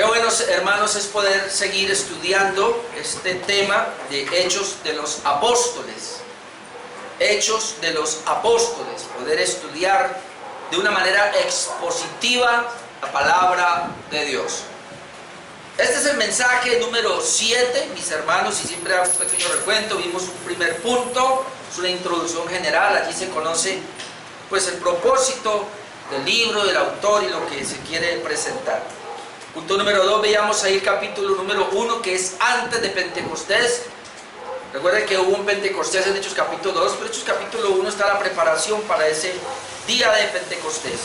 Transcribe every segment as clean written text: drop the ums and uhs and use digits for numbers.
Qué buenos, hermanos, es poder seguir estudiando este tema de Hechos de los Apóstoles. Hechos de los Apóstoles, poder estudiar de una manera expositiva la palabra de Dios. Este es el mensaje número 7, mis hermanos, y siempre hago un pequeño recuento. Vimos un primer punto, es una introducción general. Allí se conoce pues el propósito del libro, del autor y lo que se quiere presentar. Punto número 2, veíamos ahí el capítulo número 1, que es antes de Pentecostés. Recuerden que hubo un Pentecostés en Hechos capítulo 2, pero Hechos capítulo 1 está la preparación para ese día de Pentecostés.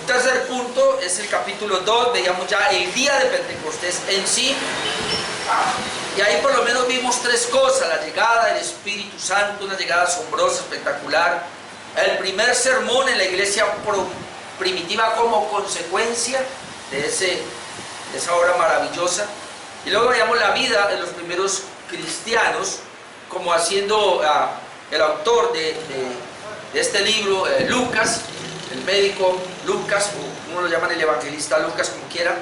Un tercer punto es el capítulo 2, veíamos ya el día de Pentecostés en sí. Y ahí por lo menos vimos tres cosas: la llegada del Espíritu Santo, una llegada asombrosa, espectacular. El primer sermón en la iglesia primitiva como consecuencia de esa obra maravillosa. Y luego veíamos la vida de los primeros cristianos, como haciendo el autor de este libro, Lucas, el médico Lucas, o uno lo llaman el evangelista Lucas, como quiera,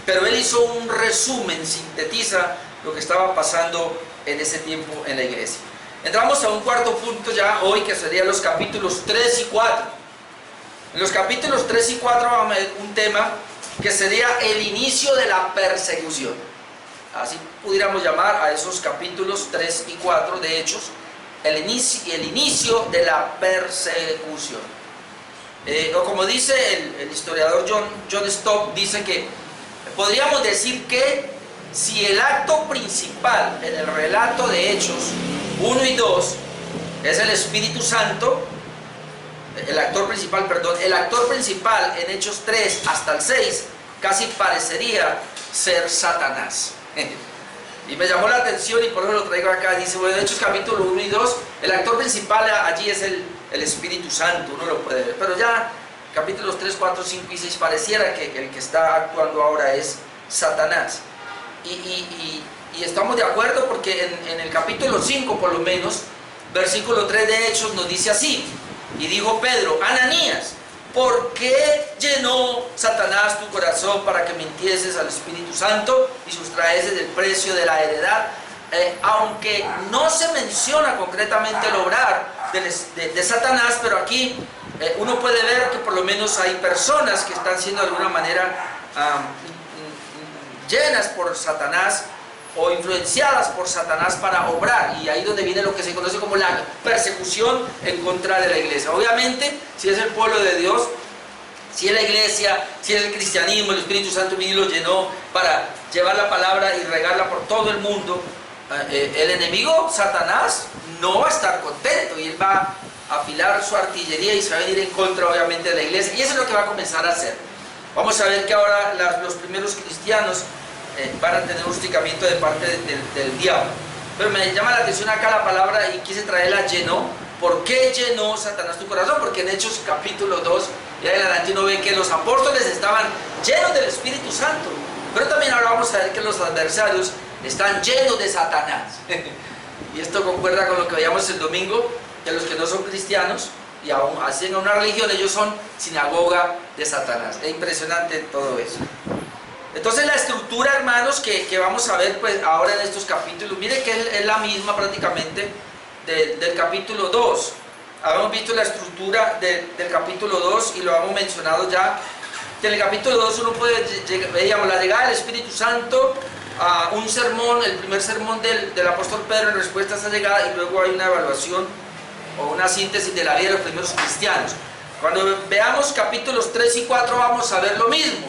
pero él hizo un resumen, sintetiza lo que estaba pasando en ese tiempo en la iglesia. Entramos a un cuarto punto ya hoy, que serían los capítulos 3 y 4. En los capítulos 3 y 4 vamos a ver un tema que sería el inicio de la persecución. Así pudiéramos llamar a esos capítulos 3 y 4 de Hechos, el inicio de la persecución. O como dice el historiador John Stott, dice que podríamos decir que si el acto principal en el relato de Hechos 1 y 2 es el Espíritu Santo, el actor principal en Hechos 3 hasta el 6 casi parecería ser Satanás. Y me llamó la atención y por eso lo traigo acá. Dice, bueno, en Hechos capítulo 1 y 2, el actor principal allí es el Espíritu Santo, uno lo puede ver. Pero ya capítulos 3, 4, 5 y 6 pareciera que el que está actuando ahora es Satanás. Y estamos de acuerdo porque en el capítulo 5 por lo menos, versículo 3 de Hechos nos dice así: y dijo Pedro, Ananías, ¿por qué llenó Satanás tu corazón para que mintieses al Espíritu Santo y sustraeses del precio de la heredad? Aunque no se menciona concretamente el obrar de Satanás, pero aquí uno puede ver que por lo menos hay personas que están siendo de alguna manera llenas por Satanás o influenciadas por Satanás para obrar, y ahí donde viene lo que se conoce como la persecución en contra de la iglesia. Obviamente, si es el pueblo de Dios, si es la iglesia, si es el cristianismo, el Espíritu Santo vino y lo llenó para llevar la palabra y regarla por todo el mundo, el enemigo, Satanás, no va a estar contento y él va a afilar su artillería y se va a venir en contra, obviamente, de la iglesia, y eso es lo que va a comenzar a hacer. Vamos a ver que ahora los primeros cristianos van a tener un hostigamiento de parte del diablo. Pero me llama la atención acá la palabra, y quise traerla, llenó. ¿Por qué llenó Satanás tu corazón? Porque en Hechos capítulo 2 y adelante uno ve que los apóstoles estaban llenos del Espíritu Santo, pero también ahora vamos a ver que los adversarios están llenos de Satanás. Y esto concuerda con lo que veíamos el domingo, que los que no son cristianos y aún hacen una religión, ellos son sinagoga de Satanás. Es impresionante todo eso. Entonces la estructura, hermanos, que vamos a ver pues ahora en estos capítulos, mire que es la misma prácticamente del capítulo 2. Habíamos visto la estructura del capítulo 2 y lo hemos mencionado ya, que en el capítulo 2 uno veíamos la llegada del Espíritu Santo, un sermón, el primer sermón del apóstol Pedro en respuesta a esa llegada, y luego hay una evaluación o una síntesis de la vida de los primeros cristianos. Cuando veamos capítulos 3 y 4 vamos a ver lo mismo.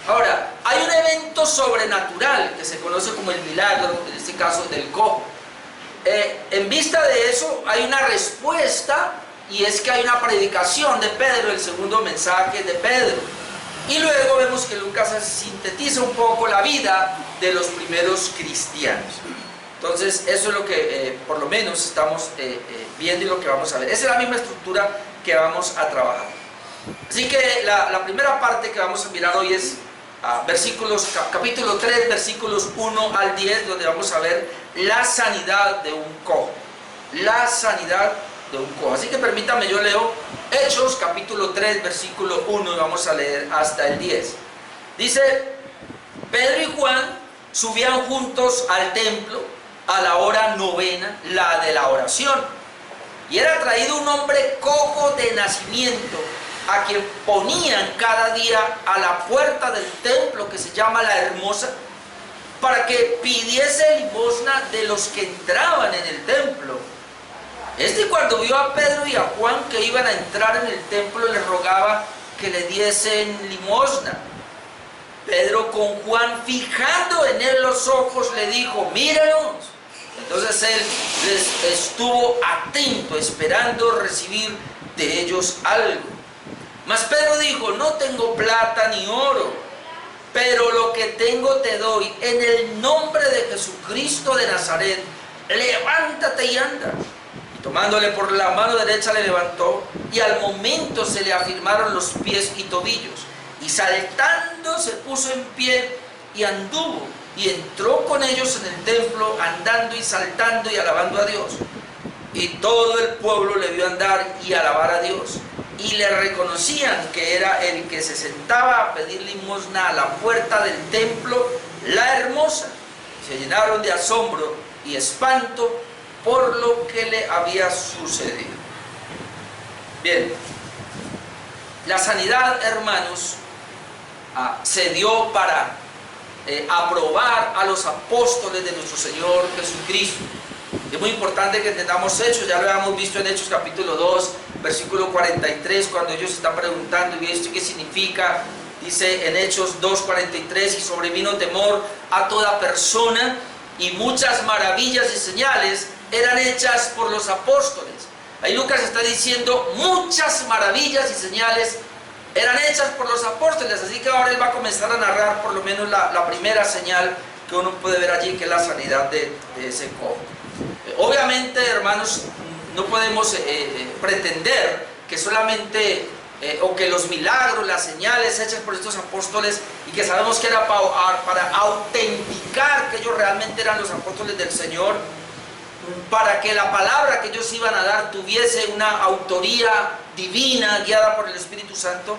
Ahora, hay un evento sobrenatural que se conoce como el milagro, en este caso del cojo. En vista de eso, hay una respuesta, y es que hay una predicación de Pedro, el segundo mensaje de Pedro. Y luego vemos que Lucas sintetiza un poco la vida de los primeros cristianos. Entonces, eso es lo que por lo menos estamos viendo y lo que vamos a ver. Esa es la misma estructura que vamos a trabajar. Así que la primera parte que vamos a mirar hoy es capítulo 3, versículos 1 al 10, donde vamos a ver la sanidad de un cojo. La sanidad de un cojo. Así que permítame, yo leo Hechos capítulo 3, versículo 1, y vamos a leer hasta el 10. Dice: Pedro y Juan subían juntos al templo a la hora novena, la de la oración. Y era traído un hombre cojo de nacimiento, a quien ponían cada día a la puerta del templo, que se llama La Hermosa, para que pidiese limosna de los que entraban en el templo. Este, cuando vio a Pedro y a Juan que iban a entrar en el templo, les rogaba que le diesen limosna. Pedro, con Juan fijando en él los ojos, le dijo: míranos. Entonces él les estuvo atento, esperando recibir de ellos algo. Mas Pedro dijo: no tengo plata ni oro, pero lo que tengo te doy. En el nombre de Jesucristo de Nazaret, levántate y anda. Y tomándole por la mano derecha le levantó, y al momento se le afirmaron los pies y tobillos. Y saltando se puso en pie y anduvo, y entró con ellos en el templo, andando y saltando y alabando a Dios. Y todo el pueblo le vio andar y alabar a Dios, y le reconocían que era el que se sentaba a pedir limosna a la puerta del templo, La Hermosa. Se llenaron de asombro y espanto por lo que le había sucedido. Bien, la sanidad, hermanos, se dio para aprobar a los apóstoles de nuestro Señor Jesucristo. Es muy importante que entendamos Hechos. Ya lo habíamos visto en Hechos capítulo 2, versículo 43, cuando ellos están preguntando: ¿y esto qué significa? Dice en Hechos 2:43: y sobrevino temor a toda persona, y muchas maravillas y señales eran hechas por los apóstoles. Ahí Lucas está diciendo: muchas maravillas y señales eran hechas por los apóstoles. Así que ahora él va a comenzar a narrar por lo menos la primera señal que uno puede ver allí, que es la sanidad de ese cojo. Obviamente, hermanos, no podemos pretender que solamente o que los milagros, las señales hechas por estos apóstoles, y que sabemos que era para autenticar que ellos realmente eran los apóstoles del Señor, para que la palabra que ellos iban a dar tuviese una autoría divina guiada por el Espíritu Santo.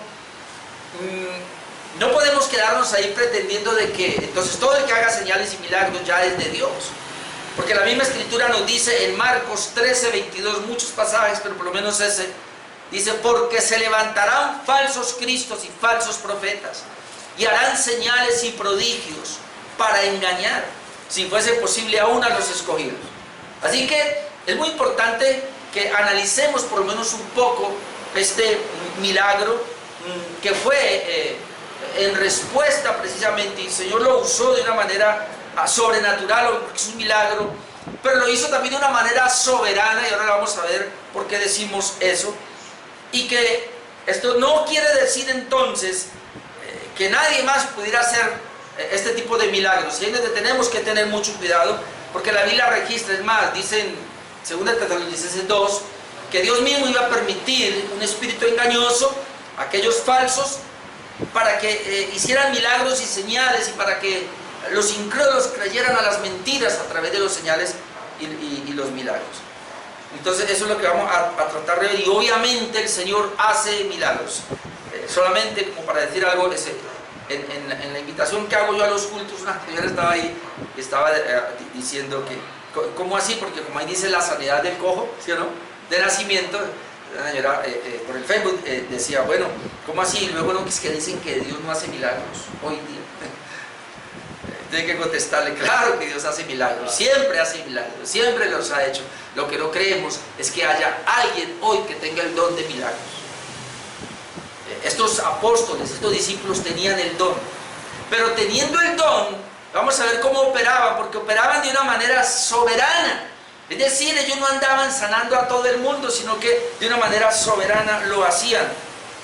No podemos quedarnos ahí pretendiendo de que entonces todo el que haga señales y milagros ya es de Dios, porque la misma Escritura nos dice en Marcos 13:22, muchos pasajes, pero por lo menos ese, dice: porque se levantarán falsos cristos y falsos profetas, y harán señales y prodigios para engañar, si fuese posible, aún a los escogidos. Así que es muy importante que analicemos por lo menos un poco este milagro que fue en respuesta precisamente, y el Señor lo usó de una manera sobrenatural, porque es un milagro, pero lo hizo también de una manera soberana, y ahora vamos a ver por qué decimos eso. Y que esto no quiere decir entonces que nadie más pudiera hacer este tipo de milagros, y es donde tenemos que tener mucho cuidado, porque la Biblia registra, es más, dice en 2 Tesalonicenses 2, que Dios mismo iba a permitir un espíritu engañoso, aquellos falsos, para que hicieran milagros y señales, y para que los incrédulos creyeran a las mentiras a través de los señales y los milagros. Entonces eso es lo que vamos a tratar de ver, y obviamente el Señor hace milagros. Solamente como para decir algo, en la invitación que hago yo a los cultos, una señora estaba ahí y estaba diciendo que, ¿cómo así? Porque como ahí dice la sanidad del cojo, ¿sí o no?, de nacimiento. La señora por el Facebook decía: bueno, ¿cómo así? Y luego no, es que dicen que Dios no hace milagros hoy día. Tiene que contestarle: claro que Dios hace milagros, siempre hace milagros, siempre los ha hecho. Lo que no creemos es que haya alguien hoy que tenga el don de milagros. Estos apóstoles, estos discípulos tenían el don, pero teniendo el don, vamos a ver cómo operaban, porque operaban de una manera soberana. Es decir, ellos no andaban sanando a todo el mundo, sino que de una manera soberana lo hacían.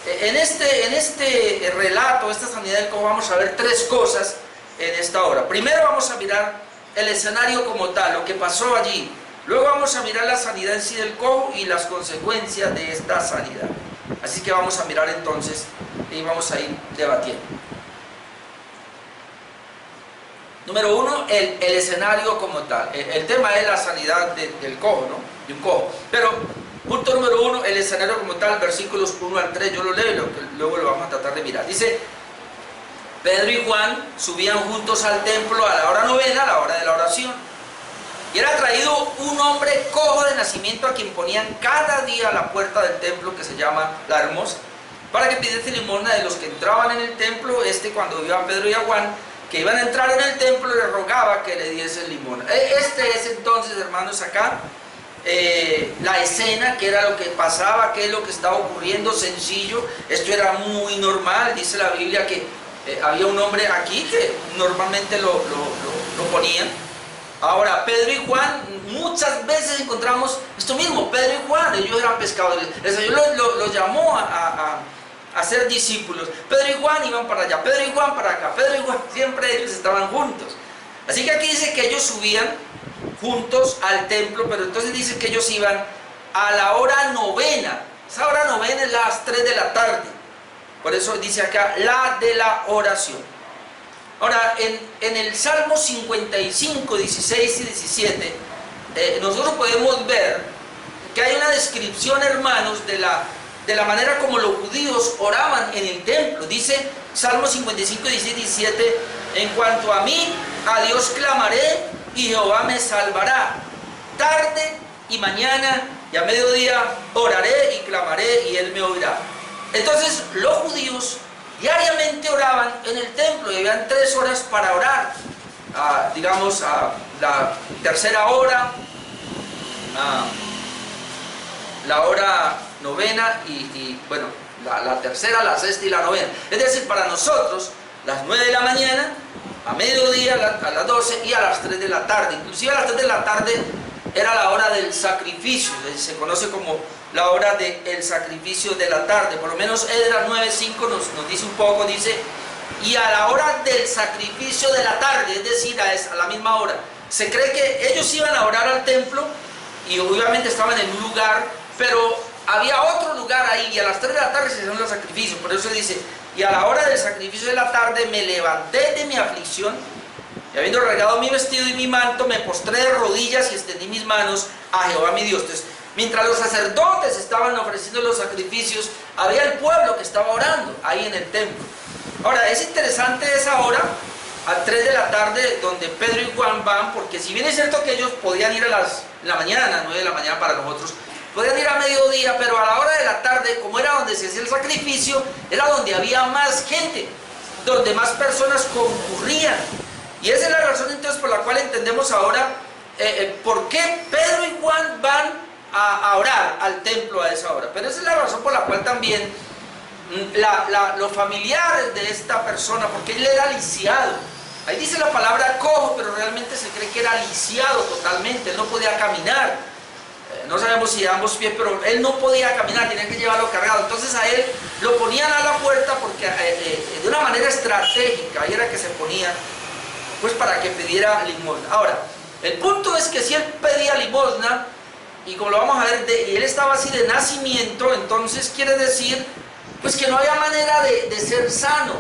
En este relato, esta sanidad del cojo, vamos a ver tres cosas en esta hora. Primero vamos a mirar el escenario como tal, lo que pasó allí. Luego vamos a mirar la sanidad en sí del cojo y las consecuencias de esta sanidad. Así que vamos a mirar entonces y vamos a ir debatiendo. Número uno, el escenario como tal. El tema es la sanidad del cojo, ¿no?, de un cojo. Pero, punto número uno, el escenario como tal, versículos 1 al 3, yo lo leo y luego lo vamos a tratar de mirar. Dice: Pedro y Juan subían juntos al templo a la hora novena, a la hora de la oración. Y era traído un hombre cojo de nacimiento a quien ponían cada día a la puerta del templo, que se llama La Hermosa, para que pidiese limosna de los que entraban en el templo. Cuando vio a Pedro y a Juan que iban a entrar en el templo, le rogaba que le diesen limosna. Este es entonces, hermanos, acá la escena, que era lo que pasaba, qué es lo que estaba ocurriendo, sencillo. Esto era muy normal. Dice la Biblia que había un hombre aquí que normalmente lo ponían. Ahora, Pedro y Juan, muchas veces encontramos esto mismo. Pedro y Juan, ellos eran pescadores. El Señor los llamó a ser discípulos. Pedro y Juan iban para allá, Pedro y Juan para acá, Pedro y Juan, siempre ellos estaban juntos. Así que aquí dice que ellos subían juntos al templo, pero entonces dice que ellos iban a la hora novena. Esa hora novena es las 3 de la tarde. Por eso dice acá, la de la oración. Ahora, en el Salmo 55, 16 y 17, nosotros podemos ver que hay una descripción, hermanos, de la manera como los judíos oraban en el templo. Dice Salmo 55, 16 y 17, en cuanto a mí, a Dios clamaré y Jehová me salvará. Tarde y mañana y a mediodía oraré y clamaré y Él me oirá. Entonces los judíos diariamente oraban en el templo y habían 3 horas para orar. Digamos, la tercera hora, la hora novena y bueno, la tercera, la sexta y la novena. Es decir, para nosotros, las 9 de la mañana, a mediodía, a las 12 y a las 3 de la tarde. Inclusive a las 3 de la tarde era la hora del sacrificio, se conoce como la hora del sacrificio de la tarde. Por lo menos Esdras 9:5 nos dice un poco, dice, y a la hora del sacrificio de la tarde, es decir, a la misma hora. Se cree que ellos iban a orar al templo y obviamente estaban en un lugar, pero había otro lugar ahí y a las 3 de la tarde se hacían los sacrificios. Por eso dice, y a la hora del sacrificio de la tarde me levanté de mi aflicción y habiendo regado mi vestido y mi manto, me postré de rodillas y extendí mis manos a Jehová mi Dios. Entonces, mientras los sacerdotes estaban ofreciendo los sacrificios, había el pueblo que estaba orando ahí en el templo. Ahora, es interesante esa hora, a 3 de la tarde, donde Pedro y Juan van, porque si bien es cierto que ellos podían ir en la mañana, 9 de la mañana para nosotros, podían ir a mediodía, pero a la hora de la tarde, como era donde se hacía el sacrificio, era donde había más gente, donde más personas concurrían. Y esa es la razón entonces por la cual entendemos ahora por qué Pedro y Juan van a orar al templo a esa hora. Pero esa es la razón por la cual también los familiares de esta persona, porque él era lisiado. Ahí dice la palabra cojo, pero realmente se cree que era lisiado totalmente, él no podía caminar. No sabemos si de ambos pies, pero él no podía caminar, tenía que llevarlo cargado. Entonces a él lo ponían a la puerta porque de una manera estratégica, ahí era que se ponía, pues para que pidiera limosna. Ahora, el punto es que si él pedía limosna, y como lo vamos a ver, y él estaba así de nacimiento, entonces quiere decir pues que no había manera de ser sano.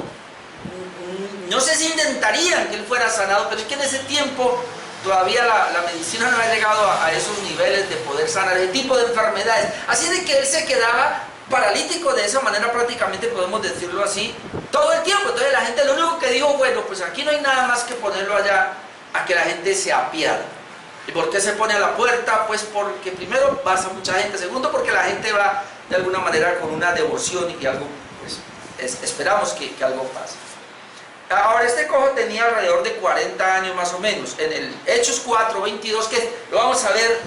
No sé si intentarían que él fuera sanado, pero es que en ese tiempo todavía la medicina no había llegado a esos niveles de poder sanar ese tipo de enfermedades. Así de que él se quedaba paralítico de esa manera, prácticamente podemos decirlo así, todo el tiempo. Entonces la gente lo único que dijo, bueno, pues aquí no hay nada más que ponerlo allá a que la gente se apiade. ¿Y por qué se pone a la puerta? Pues porque primero pasa mucha gente, segundo porque la gente va de alguna manera con una devoción y algo, pues esperamos que algo pase. Ahora, este cojo tenía alrededor de 40 años más o menos. En el Hechos 4:22, que lo vamos a ver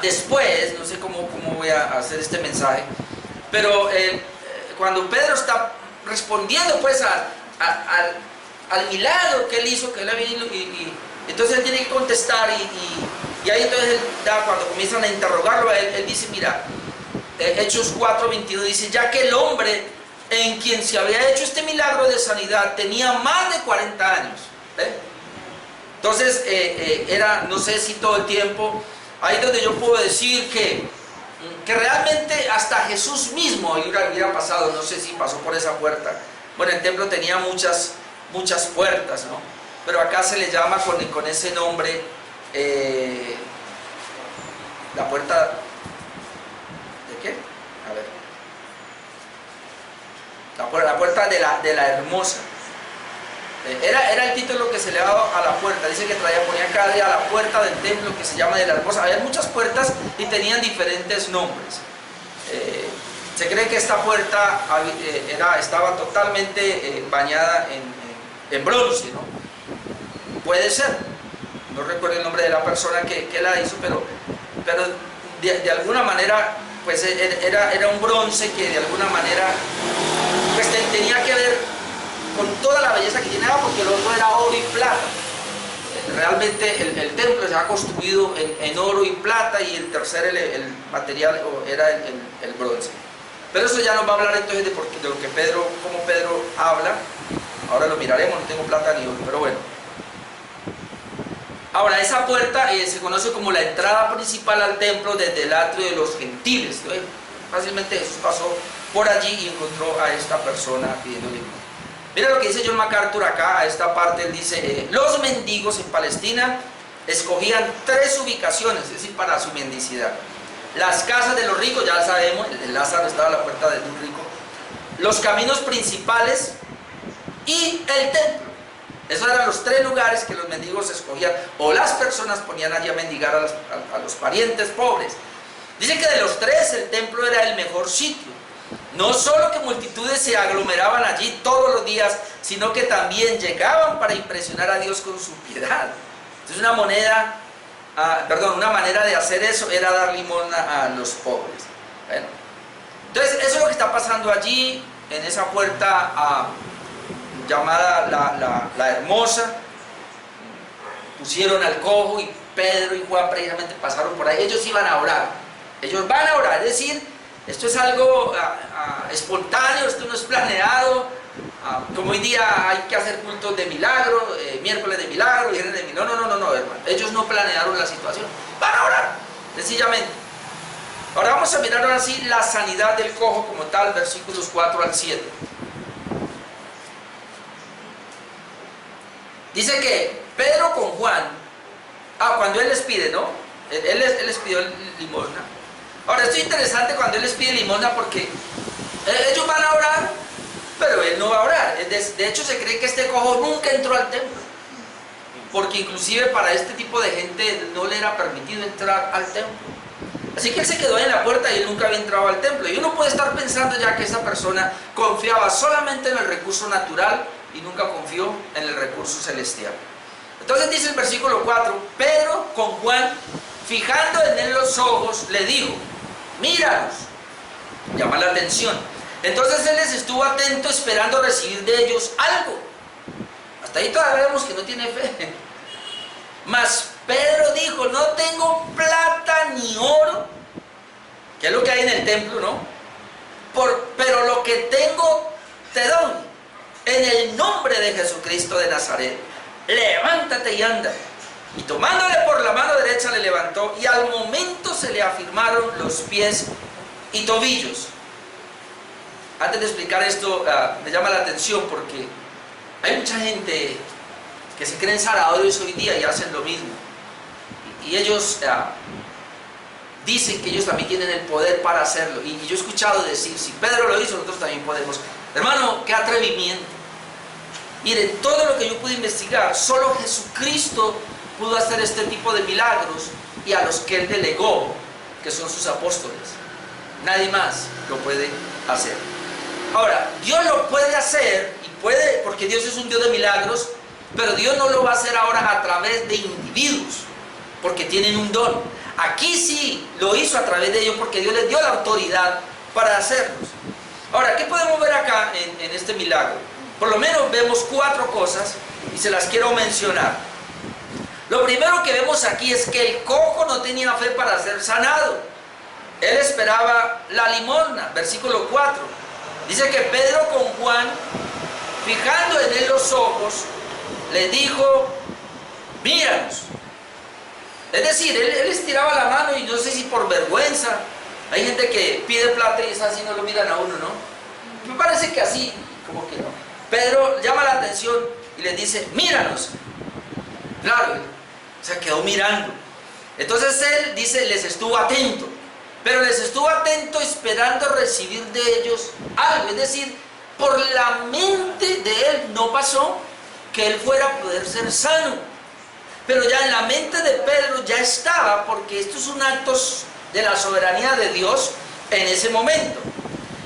después, no sé cómo voy a hacer este mensaje, pero cuando Pedro está respondiendo pues al milagro que él hizo, que él había ido, y entonces él tiene que contestar y ahí entonces él cuando comienzan a interrogarlo a él dice, mira, Hechos 4:22 dice, ya que el hombre en quien se había hecho este milagro de sanidad tenía más de 40 años. Entonces era, no sé si todo el tiempo, ahí donde yo puedo decir que realmente hasta Jesús mismo hubiera pasado, no sé si pasó por esa puerta. Bueno, el templo tenía muchas puertas, ¿no? Pero acá se le llama con ese nombre la puerta ¿de qué? A ver. La puerta de la hermosa. Era el título que se le daba a la puerta. Dice que ponía cada día a la puerta del templo, que se llama de la hermosa. Había muchas puertas y tenían diferentes nombres. Se cree que esta puerta estaba totalmente bañada en bronce, ¿no? Puede ser, no recuerdo el nombre de la persona que la hizo, pero de alguna manera pues era un bronce que de alguna manera pues tenía que ver con toda la belleza que tenía, porque el otro era oro y plata. Realmente el templo se ha construido en oro y plata, y el tercer el material era el bronce. Pero eso ya nos va a hablar entonces de lo que cómo Pedro habla. Ahora lo miraremos, no tengo plata ni oro, pero bueno. Ahora, esa puerta se conoce como la entrada principal al templo desde el atrio de los gentiles. Fácilmente Jesús pasó por allí y encontró a esta persona pidiendo limosna. Mira lo que dice John MacArthur acá, a esta parte. Él dice, los mendigos en Palestina escogían 3 ubicaciones, es decir, para su mendicidad. Las casas de los ricos, ya sabemos, el Lázaro estaba a la puerta de un rico. Los caminos principales y el templo. Esos eran los 3 lugares que los mendigos escogían, o las personas ponían allí a mendigar a los parientes pobres. Dice que de los 3 el templo era el mejor sitio. No solo que multitudes se aglomeraban allí todos los días, sino que también llegaban para impresionar a Dios con su piedad. Entonces una manera de hacer eso era dar limosna a los pobres. Bueno, entonces eso es lo que está pasando allí, en esa puerta llamada la hermosa. Pusieron al cojo y Pedro y Juan precisamente pasaron por ahí. Ellos iban a orar. Ellos van a orar, es decir, esto es algo espontáneo, esto no es planeado. Como hoy día hay que hacer cultos de milagro, miércoles de milagro, viernes de milagro. No, hermano. Ellos no planearon la situación. Van a orar, sencillamente. Ahora vamos a mirar ahora sí la sanidad del cojo como tal, versículos 4 al 7. Dice que Pedro con Juan, cuando él les pide, ¿no? Él les pidió limosna. Ahora, esto es interesante cuando él les pide limosna, porque ellos van a orar, pero él no va a orar. De hecho, se cree que este cojo nunca entró al templo, porque inclusive para este tipo de gente no le era permitido entrar al templo. Así que él se quedó ahí en la puerta y él nunca había entrado al templo. Y uno puede estar pensando ya que esa persona confiaba solamente en el recurso natural y nunca confió en el recurso celestial. Entonces dice el versículo 4, Pedro con Juan, fijando en él los ojos, le dijo, míranos. Llama la atención. Entonces él les estuvo atento esperando recibir de ellos algo. Hasta ahí todavía vemos que no tiene fe. Mas Pedro dijo, no tengo plata ni oro, que es lo que hay en el templo, ¿no? Pero lo que tengo te doy. En el nombre de Jesucristo de Nazaret, levántate y anda. Y tomándole por la mano derecha le levantó, y al momento se le afirmaron los pies y tobillos. Antes de explicar esto, me llama la atención porque hay mucha gente que se creen sanadores hoy día y hacen lo mismo. Y ellos dicen que ellos también tienen el poder para hacerlo. Y yo he escuchado decir, si Pedro lo hizo, nosotros también podemos. Hermano, qué atrevimiento. Miren, todo lo que yo pude investigar, solo Jesucristo pudo hacer este tipo de milagros, y a los que él delegó, que son sus apóstoles. Nadie más lo puede hacer. Ahora, Dios lo puede hacer, y puede, porque Dios es un Dios de milagros, pero Dios no lo va a hacer ahora a través de individuos, porque tienen un don. Aquí sí lo hizo a través de ellos, porque Dios les dio la autoridad para hacerlos. Ahora, ¿qué podemos ver acá en este milagro? Por lo menos vemos 4 cosas y se las quiero mencionar. Lo primero que vemos aquí es que el cojo no tenía fe para ser sanado. Él esperaba la limosna. Versículo 4. Dice que Pedro con Juan, fijando en él los ojos, le dijo, míranos. Es decir, él estiraba la mano, y no sé si por vergüenza. Hay gente que pide plata y es así, no lo miran a uno, ¿no? Me parece que así, como que no. Pedro llama la atención y les dice, míranos. Claro, se quedó mirando. Entonces él dice, les estuvo atento. Pero les estuvo atento esperando recibir de ellos algo. Es decir, por la mente de él no pasó que él fuera a poder ser sano. Pero ya en la mente de Pedro ya estaba, porque estos son actos de la soberanía de Dios en ese momento.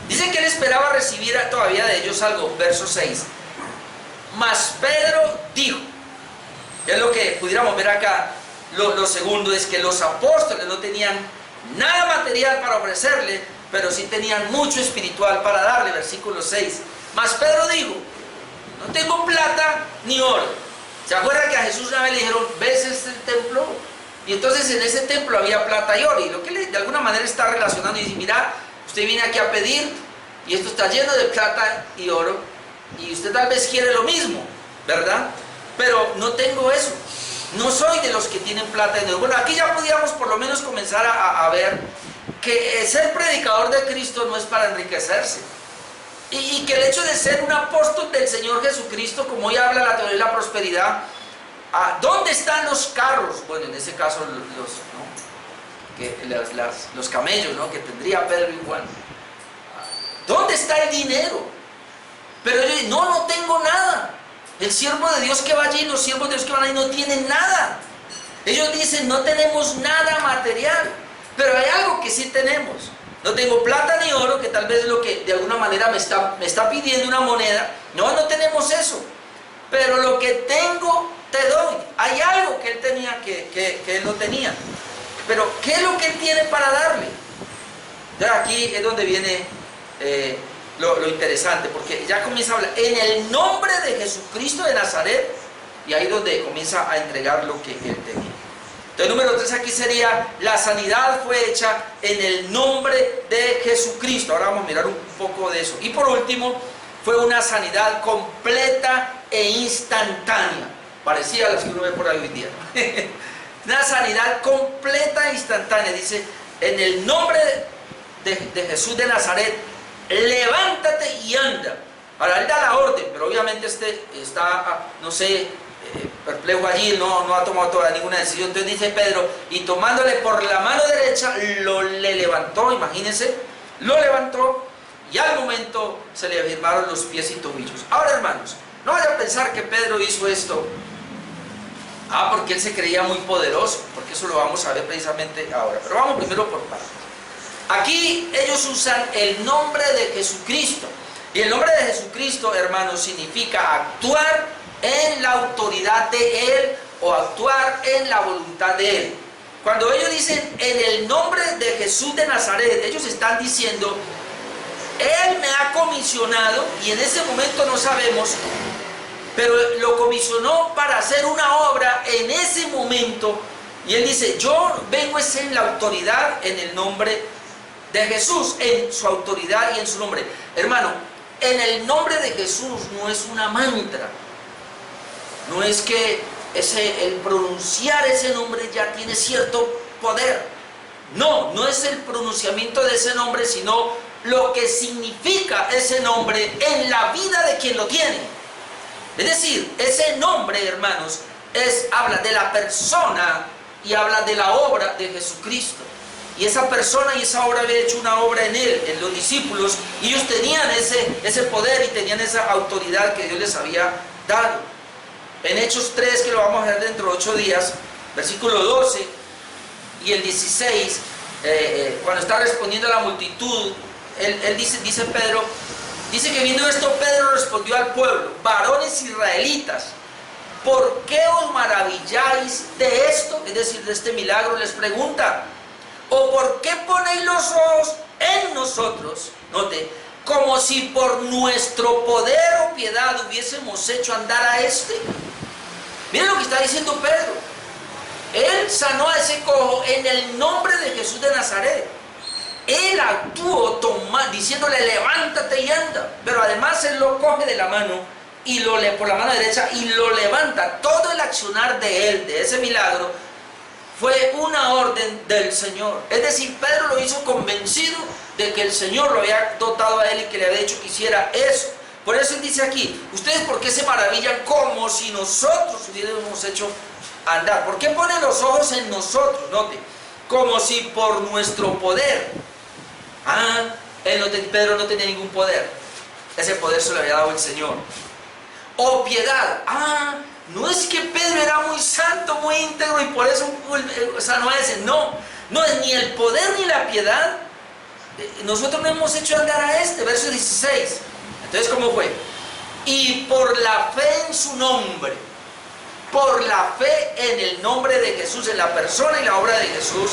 Dice que él esperaba recibir todavía de ellos algo, verso 6. Mas Pedro dijo, es lo que pudiéramos ver acá, lo segundo es que los apóstoles no tenían nada material para ofrecerle, pero sí tenían mucho espiritual para darle, versículo 6. Mas Pedro dijo, no tengo plata ni oro. ¿Se acuerdan que a Jesús una vez le dijeron, ves este templo? Y entonces en ese templo había plata y oro, y lo que de alguna manera está relacionando y dice, mira, usted viene aquí a pedir, y esto está lleno de plata y oro, y usted tal vez quiere lo mismo, ¿verdad? Pero no tengo eso, no soy de los que tienen plata y oro. Bueno, aquí ya podíamos por lo menos comenzar a ver que ser predicador de Cristo no es para enriquecerse, y que el hecho de ser un apóstol del Señor Jesucristo, como hoy habla la teología de la prosperidad, ¿dónde están los carros? Bueno, en ese caso los camellos, ¿no?, que tendría Pedro y Juan. ¿Dónde está el dinero? Pero ellos dicen, no tengo nada. El siervo de Dios que va allí, los siervos de Dios que van allí no tienen nada. Ellos dicen, no tenemos nada material, pero hay algo que sí tenemos. No tengo plata ni oro, que tal vez es lo que de alguna manera me está pidiendo una moneda. No tenemos eso. Pero lo que tengo te doy. Hay algo que él tenía que él no tenía. Pero ¿qué es lo que él tiene para darle? Ya aquí es donde viene lo interesante, porque ya comienza a hablar en el nombre de Jesucristo de Nazaret, y ahí es donde comienza a entregar lo que él tenía. Entonces, número 3 aquí sería, la sanidad fue hecha en el nombre de Jesucristo. Ahora vamos a mirar un poco de eso. Y por último, fue una sanidad completa e instantánea, parecida a las que uno ve por ahí hoy día. Una sanidad completa e instantánea. Dice, en el nombre de Jesús de Nazaret, levántate y anda. Ahora él da la orden, pero obviamente está, no sé, perplejo allí, no ha tomado toda ninguna decisión. Entonces dice Pedro, y tomándole por la mano derecha, le levantó, imagínense, lo levantó, y al momento se le afirmaron los pies y tobillos. Ahora, hermanos, no vayan a pensar que Pedro hizo esto porque él se creía muy poderoso, porque eso lo vamos a ver precisamente ahora. Pero vamos primero por partes. Aquí ellos usan el nombre de Jesucristo, y el nombre de Jesucristo, hermanos, significa actuar en la autoridad de Él o actuar en la voluntad de Él. Cuando ellos dicen en el nombre de Jesús de Nazaret, ellos están diciendo, Él me ha comisionado, y en ese momento no sabemos, pero lo comisionó para hacer una obra en ese momento, y Él dice, yo vengo en la autoridad, en el nombre de Jesús, en su autoridad y en su nombre. Hermano, en el nombre de Jesús no es una mantra. No es que el pronunciar ese nombre ya tiene cierto poder. No es el pronunciamiento de ese nombre, sino lo que significa ese nombre en la vida de quien lo tiene. Es decir, ese nombre, hermanos, habla de la persona y habla de la obra de Jesucristo. Y esa persona y esa obra había hecho una obra en él, en los discípulos, y ellos tenían ese poder y tenían esa autoridad que Dios les había dado. En Hechos 3, que lo vamos a ver dentro de 8 días, versículo 12 y el 16, cuando está respondiendo a la multitud, él dice Pedro, dice que viendo esto, Pedro respondió al pueblo, varones israelitas, ¿por qué os maravilláis de esto? Es decir, de este milagro, les pregunta. ¿O por qué ponéis los ojos en nosotros? Note, como si por nuestro poder o piedad hubiésemos hecho andar a este. Miren lo que está diciendo Pedro. Él sanó a ese cojo en el nombre de Jesús de Nazaret. Él actuó diciéndole levántate y anda. Pero además él lo coge de la mano y por la mano derecha y lo levanta. Todo el accionar de él, de ese milagro, fue una orden del Señor. Es decir, Pedro lo hizo convencido de que el Señor lo había dotado a él y que le había dicho que hiciera eso. Por eso él dice aquí, ¿ustedes por qué se maravillan como si nosotros hubiéramos hecho andar? ¿Por qué ponen los ojos en nosotros? Note, como si por nuestro poder. Pedro no tenía ningún poder. Ese poder se lo había dado el Señor. o piedad. No es que Pedro era muy santo, muy íntegro y por eso sanó a ese. No, no es ni el poder ni la piedad. Nosotros no hemos hecho andar a este, verso 16. Entonces, ¿cómo fue? Y por la fe en su nombre, por la fe en el nombre de Jesús, en la persona y la obra de Jesús,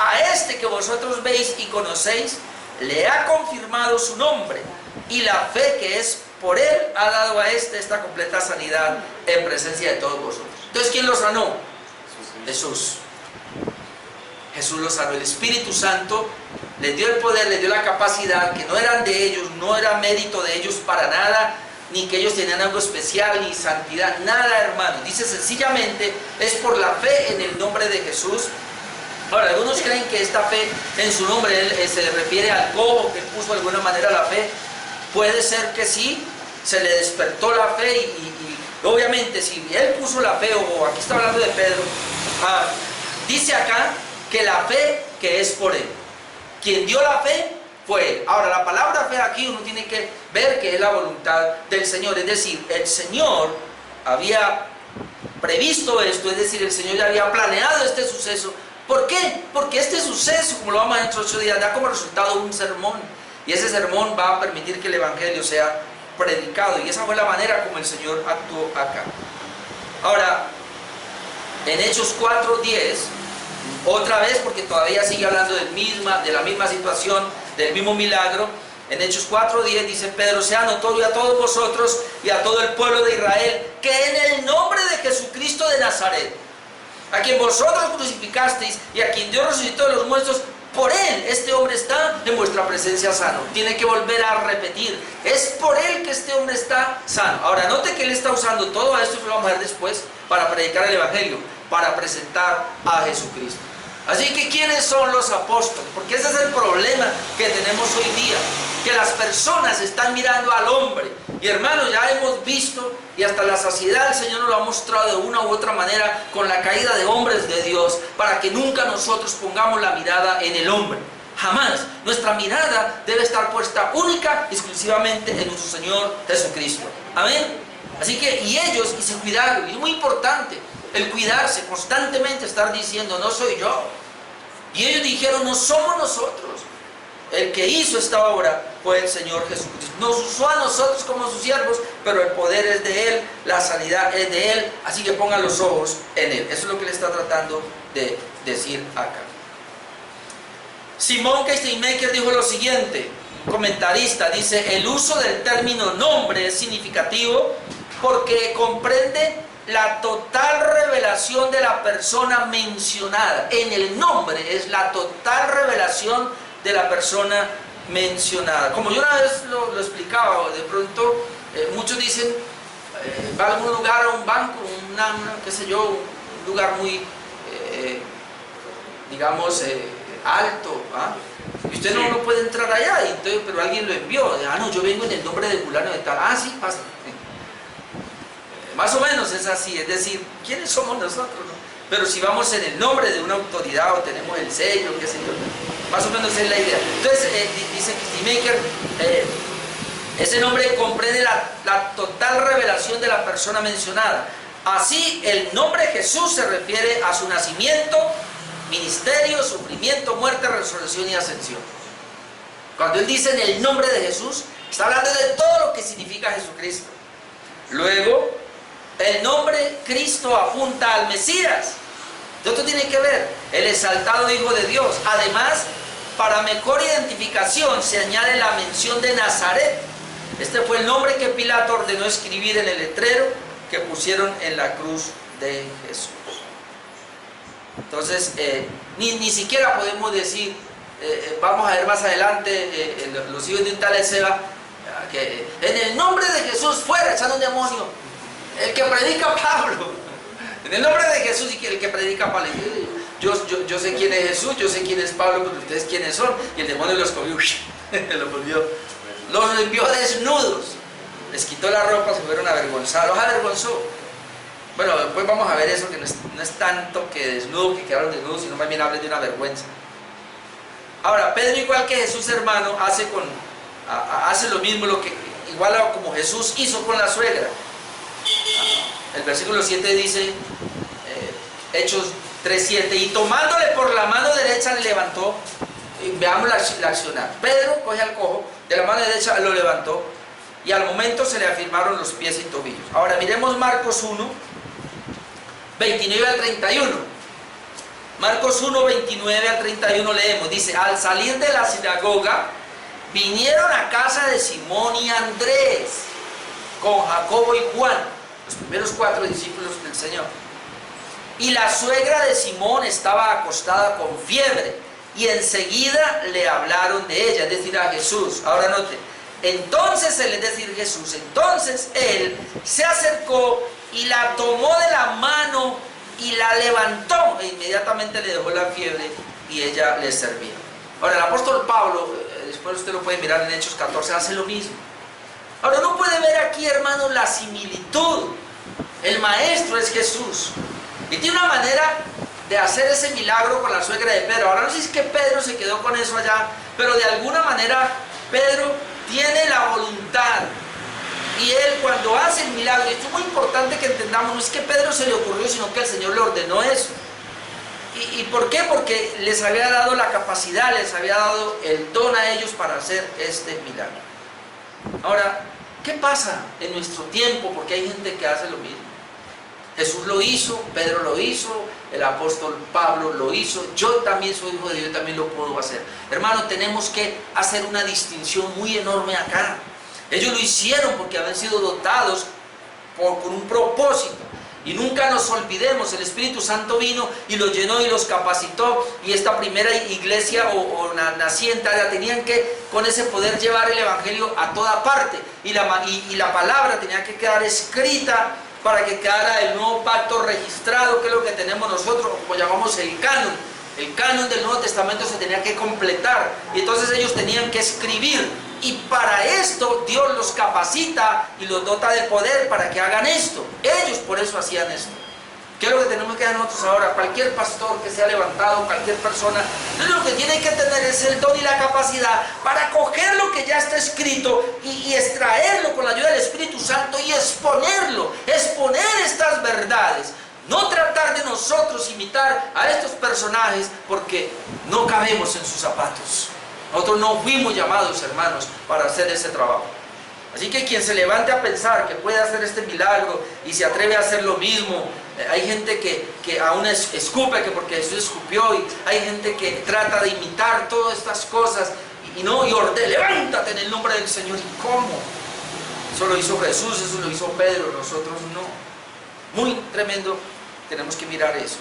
a este que vosotros veis y conocéis, le ha confirmado su nombre, y la fe que es por él ha dado a este esta completa sanidad en presencia de todos vosotros. Entonces, ¿quién lo sanó? Jesús. Jesús lo sanó. El Espíritu Santo les dio el poder, les dio la capacidad, que no eran de ellos, no era mérito de ellos para nada, ni que ellos tenían algo especial, ni santidad, nada, hermanos. Dice sencillamente, es por la fe en el nombre de Jesús. Ahora, algunos creen que esta fe en su nombre se refiere al cojo, que puso de alguna manera la fe. Puede ser que sí, se le despertó la fe y obviamente si él puso la fe, o aquí está hablando de Pedro, dice acá que la fe que es por él. Quien dio la fe fue él. Ahora, la palabra fe aquí uno tiene que ver que es la voluntad del Señor, es decir, el Señor había previsto esto, es decir, el Señor ya había planeado este suceso. ¿Por qué? Porque este suceso, como lo vamos a ver en 8 días, da como resultado un sermón, y ese sermón va a permitir que el Evangelio sea predicado, y esa fue la manera como el Señor actuó acá. Ahora, en Hechos 4:10, otra vez, porque todavía sigue hablando de la misma situación, del mismo milagro. En Hechos 4:10 dice Pedro: sea notorio a todos vosotros y a todo el pueblo de Israel, que en el nombre de Jesucristo de Nazaret, a quien vosotros crucificasteis y a quien Dios resucitó de los muertos, por él este hombre está en vuestra presencia sano. Tiene que volver a repetir, es por él que este hombre está sano. Ahora, note que él está usando todo esto, que lo vamos a ver después, para predicar el Evangelio, para presentar a Jesucristo. Así que, ¿quiénes son los apóstoles? Porque ese es el problema que tenemos hoy día, que las personas están mirando al hombre. Y hermanos, ya hemos visto, y hasta la saciedad el Señor nos lo ha mostrado de una u otra manera, con la caída de hombres de Dios, para que nunca nosotros pongamos la mirada en el hombre. Jamás. Nuestra mirada debe estar puesta única, exclusivamente en nuestro Señor Jesucristo. Amén. Así que, y se cuidaron, y es muy importante el cuidarse, constantemente estar diciendo, no soy yo. Y ellos dijeron, no somos nosotros. El que hizo esta obra fue el Señor Jesucristo. Nos usó a nosotros como sus siervos, pero el poder es de Él, la sanidad es de Él, así que pongan los ojos en Él. Eso es lo que le está tratando de decir acá. Simon Kistemaker dijo lo siguiente, comentarista, dice: el uso del término nombre es significativo porque comprende la total revelación de la persona mencionada. En el nombre es la total revelación de la persona mencionada. Como yo una vez lo explicaba, de pronto muchos dicen, va a algún lugar, a un banco, qué sé yo, un lugar muy, digamos, alto, y usted no puede entrar allá, y entonces, pero alguien lo envió, no, yo vengo en el nombre de fulano de tal, sí, pasa. Más o menos es así, es decir, ¿quiénes somos nosotros? ¿No? Pero si vamos en el nombre de una autoridad o tenemos el sello, qué sé yo, más o menos es la idea. Entonces, dice Kistemaker, ese nombre comprende la total revelación de la persona mencionada. Así, el nombre Jesús se refiere a su nacimiento, ministerio, sufrimiento, muerte, resurrección y ascensión. Cuando él dice en el nombre de Jesús, está hablando de todo lo que significa Jesucristo. Luego, el nombre Cristo apunta al Mesías. Esto tiene que ver, el exaltado Hijo de Dios. Además, para mejor identificación se añade la mención de Nazaret. Este fue el nombre que Pilato ordenó escribir en el letrero que pusieron en la cruz de Jesús. Entonces, ni siquiera podemos decir, vamos a ver más adelante, los hijos de un tal Ezeba, que en el nombre de Jesús fuera, echando un demonio. El que predica Pablo, en el nombre de Jesús, y el que predica Pablo. Yo sé quién es Jesús, yo sé quién es Pablo, pero ustedes quiénes son. Y el demonio los cogió, los volvió, los envió desnudos, les quitó la ropa, se fueron avergonzados, los avergonzó. Bueno, después vamos a ver eso, que no es tanto que desnudo, que quedaron desnudos, sino más bien hablen de una vergüenza. Ahora, Pedro, igual que Jesús, hermano, hace lo mismo, igual como Jesús hizo con la suegra. El versículo 7 dice, Hechos 3:7, y tomándole por la mano derecha le levantó. Veamos la accionar. Pedro coge al cojo, de la mano derecha lo levantó, y al momento se le afirmaron los pies y tobillos. Ahora miremos Marcos 1, 29 al 31. Marcos 1, 29 al 31 leemos, dice, al salir de la sinagoga, vinieron a casa de Simón y Andrés, con Jacobo y Juan, los primeros 4 discípulos del Señor. Y la suegra de Simón estaba acostada con fiebre, y enseguida le hablaron de ella, es decir, a Jesús. Ahora note, entonces él, es decir, Jesús, entonces él se acercó y la tomó de la mano y la levantó, e inmediatamente le dejó la fiebre y ella le servía. Ahora el apóstol Pablo, después usted lo puede mirar en Hechos 14, hace lo mismo. Ahora uno puede ver aquí, hermanos, la similitud. El maestro es Jesús y tiene una manera de hacer ese milagro con la suegra de Pedro. Ahora no sé si es que Pedro se quedó con eso allá, pero de alguna manera Pedro tiene la voluntad, y él cuando hace el milagro, y esto es muy importante que entendamos, no es que Pedro se le ocurrió, sino que el Señor le ordenó eso. ¿Y por qué? Porque les había dado la capacidad, les había dado el don a ellos para hacer este milagro. Ahora, ¿qué pasa en nuestro tiempo? Porque hay gente que hace lo mismo. Jesús lo hizo, Pedro lo hizo, el apóstol Pablo lo hizo, yo también soy hijo de Dios, yo también lo puedo hacer. Hermano, tenemos que hacer una distinción muy enorme acá. Ellos lo hicieron porque habían sido dotados con un propósito. Y nunca nos olvidemos, el Espíritu Santo vino y los llenó y los capacitó, y esta primera iglesia o naciente tenían que con ese poder llevar el Evangelio a toda parte, y la palabra tenía que quedar escrita para que quedara el nuevo pacto registrado, que es lo que tenemos nosotros, como llamamos el canon. El canon del Nuevo Testamento se tenía que completar, y entonces ellos tenían que escribir, y para esto Dios los capacita y los dota de poder para que hagan esto. Ellos por eso hacían esto. ¿Qué es lo que tenemos que hacer nosotros ahora? Cualquier pastor que se ha levantado, cualquier persona, lo que tiene que tener es el don y la capacidad para coger lo que ya está escrito y extraerlo con la ayuda del Espíritu Santo y exponerlo, exponer estas verdades. No tratar de nosotros imitar a estos personajes, porque no cabemos en sus zapatos. Nosotros no fuimos llamados, hermanos, para hacer ese trabajo. Así que quien se levante a pensar que puede hacer este milagro y se atreve a hacer lo mismo, hay gente que aún escupe, que porque Jesús escupió, y hay gente que trata de imitar todas estas cosas y ordena, levántate en el nombre del Señor. ¿Y cómo? Eso lo hizo Jesús, eso lo hizo Pedro, nosotros no. Muy tremendo, tenemos que mirar eso.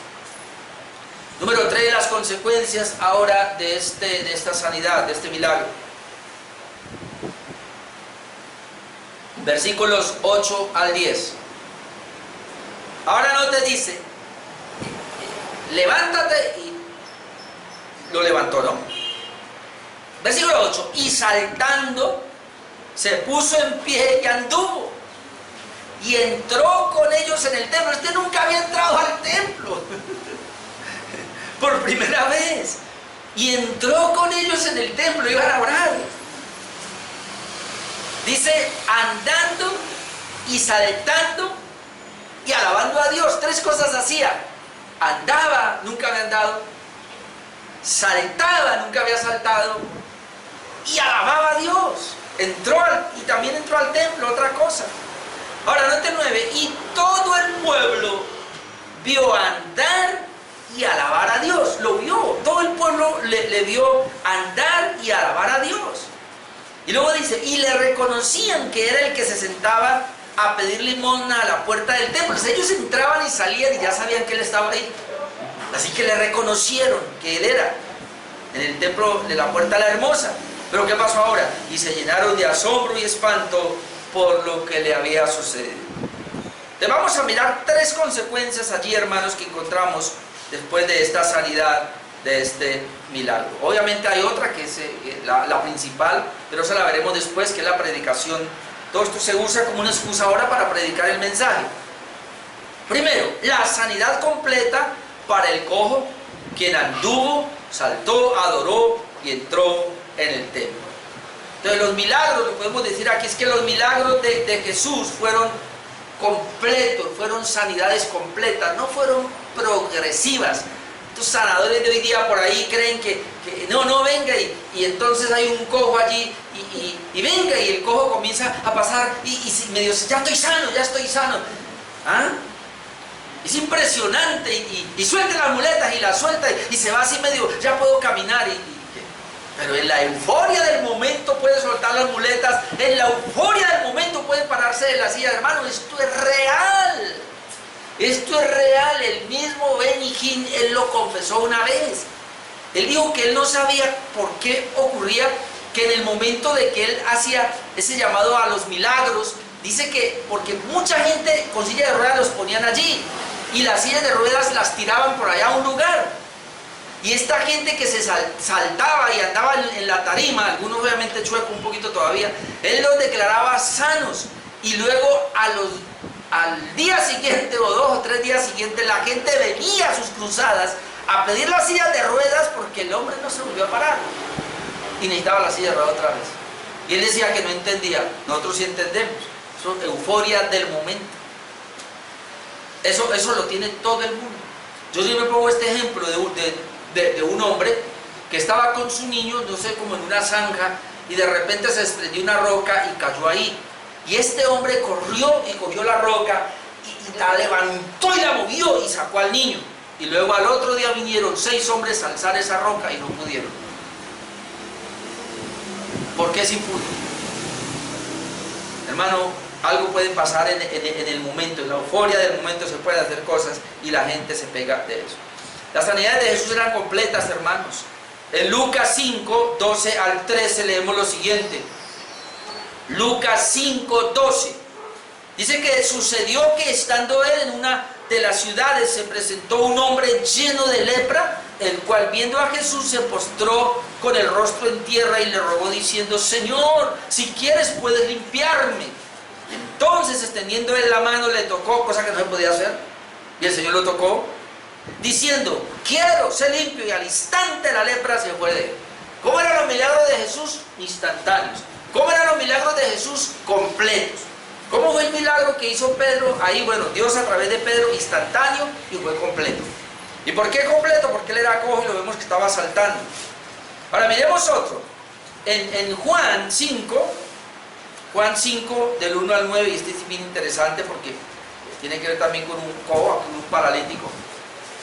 Número 3, las consecuencias ahora de esta sanidad, de este milagro. Versículos 8 al 10. Ahora no te dice, levántate, y lo levantó, ¿no? Versículo 8, y saltando se puso en pie y anduvo, y entró con ellos en el templo. Este nunca había entrado al templo. Por primera vez, y entró con ellos en el templo, iban a orar. Dice, andando y saltando y alabando a Dios. 3 cosas hacía: andaba, nunca había andado; saltaba, nunca había saltado; y alababa a Dios. Y también entró al templo, otra cosa. Ahora note 9, y todo el pueblo vio andar y alabar a Dios. Lo vio, todo el pueblo le vio andar y alabar a Dios. Y luego dice, y le reconocían que era el que se sentaba a pedir limosna a la puerta del templo. Entonces ellos entraban y salían y ya sabían que él estaba ahí. Así que le reconocieron que él era en el templo de la Puerta la Hermosa. Pero ¿qué pasó ahora? Y se llenaron de asombro y espanto por lo que le había sucedido. Entonces vamos a mirar 3 consecuencias allí, hermanos, que encontramos después de esta sanidad, de este milagro. Obviamente hay otra que es la principal, pero esa la veremos después, que es la predicación. Todo esto se usa como una excusa ahora para predicar el mensaje. Primero, la sanidad completa para el cojo, quien anduvo, saltó, adoró y entró en el templo. Entonces los milagros, lo podemos decir aquí, es que los milagros de Jesús fueron completos, fueron sanidades completas, no fueron progresivas. Estos sanadores de hoy día por ahí creen que no, venga y entonces hay un cojo allí y venga y el cojo comienza a pasar y medio, ya estoy sano. ¿Ah? Es impresionante y suelta las muletas y las suelta y se va así medio, ya puedo caminar pero en la euforia del momento puede soltar las muletas, en la euforia del momento puede pararse de la silla. Hermano, esto es real. Esto es real. El mismo Benny Hinn, él lo confesó una vez. Él dijo que él no sabía por qué ocurría que en el momento de que él hacía ese llamado a los milagros, dice que porque mucha gente con silla de ruedas los ponían allí y las sillas de ruedas las tiraban por allá a un lugar. Y esta gente que se saltaba y andaba en la tarima, algunos obviamente chuecos un poquito todavía, él los declaraba sanos. Y luego al día siguiente o 2 o 3 días siguientes la gente venía a sus cruzadas a pedir las sillas de ruedas porque el hombre no se volvió a parar y necesitaba la silla de ruedas otra vez. Y él decía que no entendía. Nosotros sí entendemos. Eso es euforia del momento. Eso lo tiene todo el mundo. Yo siempre pongo este ejemplo de un hombre que estaba con su niño, no sé, como en una zanja, y de repente se desprendió una roca y cayó ahí. Y este hombre corrió y cogió la roca y la levantó y la movió y sacó al niño. Y luego al otro día vinieron 6 hombres a alzar esa roca y no pudieron. ¿Por qué es impune? Hermano, algo puede pasar en el momento, en la euforia del momento se pueden hacer cosas y la gente se pega de eso. Las sanidades de Jesús eran completas, hermanos. En Lucas 5, 12 al 13 leemos lo siguiente. Lucas 5, 12. Dice que sucedió que estando él en una de las ciudades se presentó un hombre lleno de lepra, el cual viendo a Jesús se postró con el rostro en tierra y le rogó diciendo: Señor, si quieres puedes limpiarme. Entonces extendiendo él la mano le tocó, cosa que no se podía hacer, y el Señor lo tocó, diciendo: quiero, sé limpio, y al instante la lepra se fue de él. ¿Cómo eran los milagros de Jesús? Instantáneos. ¿Cómo eran los milagros de Jesús? Completos. ¿Cómo fue el milagro que hizo Pedro? Ahí, bueno, Dios a través de Pedro, instantáneo y fue completo. ¿Y por qué completo? Porque él era cojo y lo vemos que estaba saltando. Ahora miremos otro. En Juan 5, del 1 al 9, y este es bien interesante porque tiene que ver también con un cojo, con un paralítico.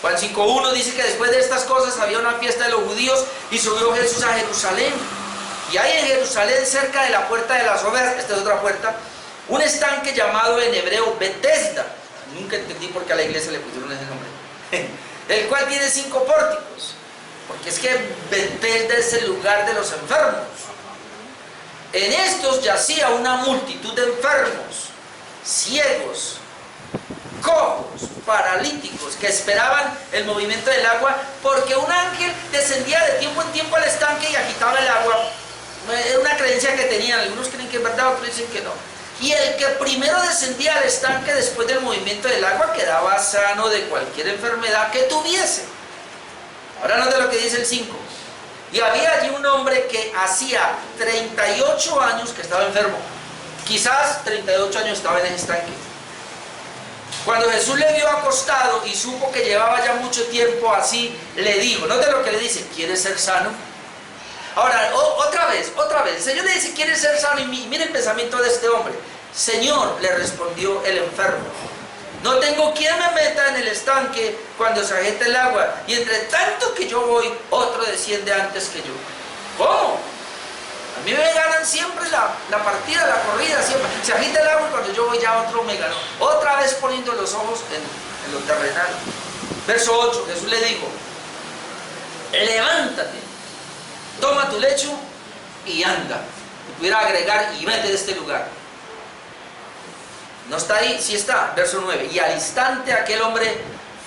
Juan 5:1 dice que después de estas cosas había una fiesta de los judíos y subió Jesús a Jerusalén. Y hay en Jerusalén, cerca de la puerta de las ovejas, esta es otra puerta, un estanque llamado en hebreo Betesda. Nunca entendí por qué a la iglesia le pusieron ese nombre. El cual tiene 5 pórticos. Porque es que Betesda es el lugar de los enfermos. En estos yacía una multitud de enfermos, ciegos, cojos, paralíticos, que esperaban el movimiento del agua, porque un ángel descendía de tiempo en tiempo al estanque y agitaba el agua. Era una creencia que tenían, algunos creen que es verdad, otros dicen que no. Y el que primero descendía al estanque después del movimiento del agua quedaba sano de cualquier enfermedad que tuviese. Ahora note lo que dice el 5. Y había allí un hombre que hacía 38 años que estaba enfermo. Quizás 38 años estaba en ese estanque. Cuando Jesús le vio acostado y supo que llevaba ya mucho tiempo así, le dijo, note lo que le dice: ¿quieres ser sano? Ahora, otra vez, el Señor le dice: ¿quieres ser sano? Y mire el pensamiento de este hombre. Señor, le respondió el enfermo, no tengo quien me meta en el estanque cuando se agita el agua, y entre tanto que yo voy, otro desciende antes que yo. ¿Cómo? A mí me ganan siempre la partida, la corrida, siempre. Se agita el agua y cuando yo voy ya otro me ganó. Otra vez poniendo los ojos en lo terrenal. Verso 8, Jesús le dijo: levántate, toma tu lecho y anda. Y pudiera agregar: y vete de este lugar. ¿No está ahí? Sí está. Verso 9. Y al instante aquel hombre